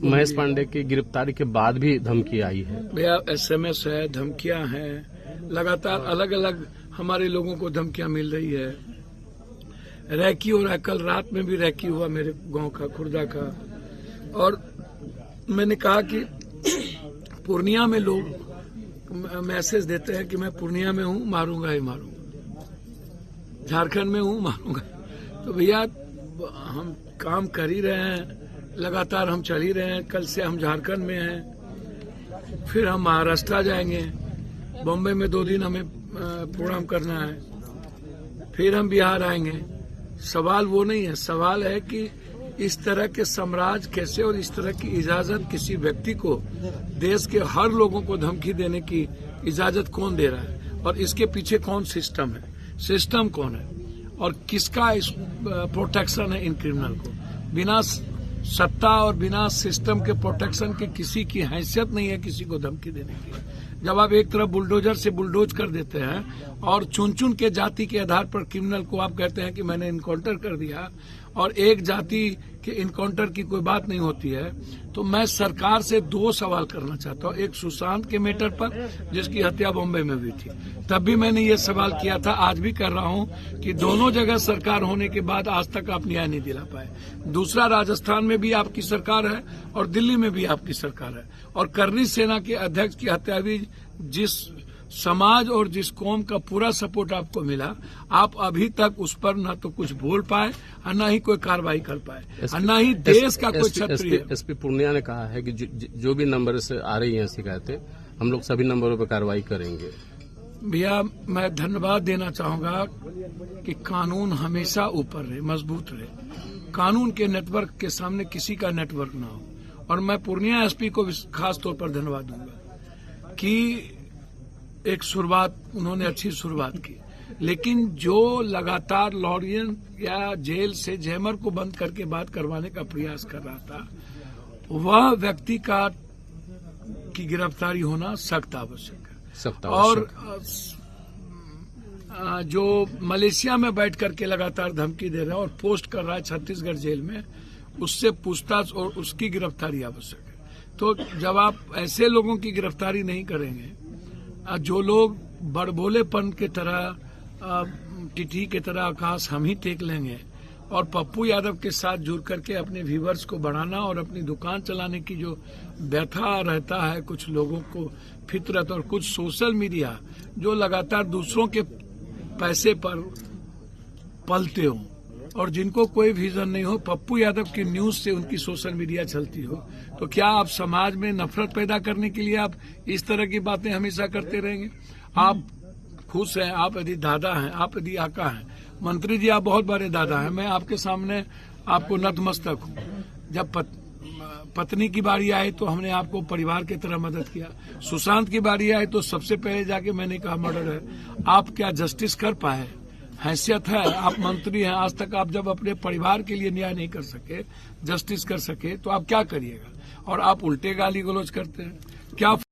महेश पांडे की गिरफ्तारी के बाद भी धमकी आई है। भैया SMS है, धमकियां हैं, लगातार अलग अलग हमारे लोगों को धमकियां मिल रही है। रैकी हो रहा है, कल रात में भी रैकी हुआ मेरे गांव का, खुर्दा का। और मैंने कहा कि पूर्णिया में लोग मैसेज देते हैं कि मैं पूर्णिया में हूं, मारूंगा ही मारूंगा, झारखंड में हूं, मारूंगा। तो भैया हम काम कर ही रहे हैं, लगातार हम चल ही रहे हैं। कल से हम झारखंड में हैं, फिर हम महाराष्ट्र जाएंगे, बॉम्बे में 2 दिन हमें प्रोग्राम करना है, फिर हम बिहार आएंगे। सवाल वो नहीं है, सवाल है कि इस तरह के साम्राज्य कैसे और इस तरह की इजाजत किसी व्यक्ति को, देश के हर लोगों को धमकी देने की इजाजत कौन दे रहा है, और इसके पीछे कौन सिस्टम है, सिस्टम कौन है, और किसका इस प्रोटेक्शन है इन क्रिमिनल को। बिना सत्ता और बिना सिस्टम के प्रोटेक्शन के किसी की हैसियत नहीं है किसी को धमकी देने की। जब आप एक तरफ बुलडोजर से बुलडोज कर देते हैं और चुन चुन के जाति के आधार पर क्रिमिनल को आप कहते हैं कि मैंने इनकाउंटर कर दिया, और एक जाति के इनकाउंटर की कोई बात नहीं होती है, तो मैं सरकार से 2 सवाल करना चाहता हूँ। एक सुशांत के मैटर पर, जिसकी हत्या बॉम्बे में हुई थी, तब भी मैंने ये सवाल किया था, आज भी कर रहा हूँ कि दोनों जगह सरकार होने के बाद आज तक आप न्याय नहीं दिला पाए। दूसरा, राजस्थान में भी आपकी सरकार है और दिल्ली में भी आपकी सरकार है, और करनी सेना के अध्यक्ष की हत्या भी जिस समाज और जिस कौम का पूरा सपोर्ट आपको मिला, आप अभी तक उस पर न तो कुछ बोल पाए और न ही कोई कार्रवाई कर पाए, और न ही देश का कोई क्षत्रिय। SP पूर्णिया ने कहा है कि जो भी नंबर से आ रही हैं शिकायतें, हम लोग सभी नंबरों पर कार्रवाई करेंगे। भैया मैं धन्यवाद देना चाहूंगा कि कानून हमेशा ऊपर रहे, मजबूत रहे, कानून के नेटवर्क के सामने किसी का नेटवर्क ना हो। और मैं पूर्णिया SP को खास तौर पर धन्यवाद दूंगा कि एक शुरुआत, उन्होंने अच्छी शुरुआत की, लेकिन जो लगातार लॉरियन या जेल से जैमर को बंद करके बात करवाने का प्रयास कर रहा था, वह व्यक्ति की गिरफ्तारी होना सख्त आवश्यक है। और जो मलेशिया में बैठ करके लगातार धमकी दे रहा है और पोस्ट कर रहा है छत्तीसगढ़ जेल में, उससे पूछताछ और उसकी गिरफ्तारी आवश्यक है। तो जब आप ऐसे लोगों की गिरफ्तारी नहीं करेंगे, जो लोग बड़बोलेपन के तरह, टिटी के तरह आकाश हम ही टेक लेंगे, और पप्पू यादव के साथ जुड़ करके अपने व्यूवर्स को बढ़ाना और अपनी दुकान चलाने की जो व्यथा रहता है कुछ लोगों को, फितरत, और कुछ सोशल मीडिया जो लगातार दूसरों के पैसे पर पलते हो और जिनको कोई विजन नहीं हो, पप्पू यादव की न्यूज से उनकी सोशल मीडिया चलती हो, तो क्या आप समाज में नफरत पैदा करने के लिए आप इस तरह की बातें हमेशा करते रहेंगे? आप खुश हैं, आप यदि दादा हैं, आप यदि आका हैं, मंत्री जी आप बहुत बड़े दादा हैं, मैं आपके सामने आपको नतमस्तक हूँ। जब पत्नी की बारी आई तो हमने आपको परिवार की तरह मदद किया, सुशांत की बारी आई तो सबसे पहले जाके मैंने कहा मर्डर है। आप क्या जस्टिस कर पाए? हैसियत है, आप मंत्री हैं, आज तक आप जब अपने परिवार के लिए न्याय नहीं कर सके, जस्टिस कर सके, तो आप क्या करिएगा? और आप उल्टे गाली गलौज करते हैं क्या?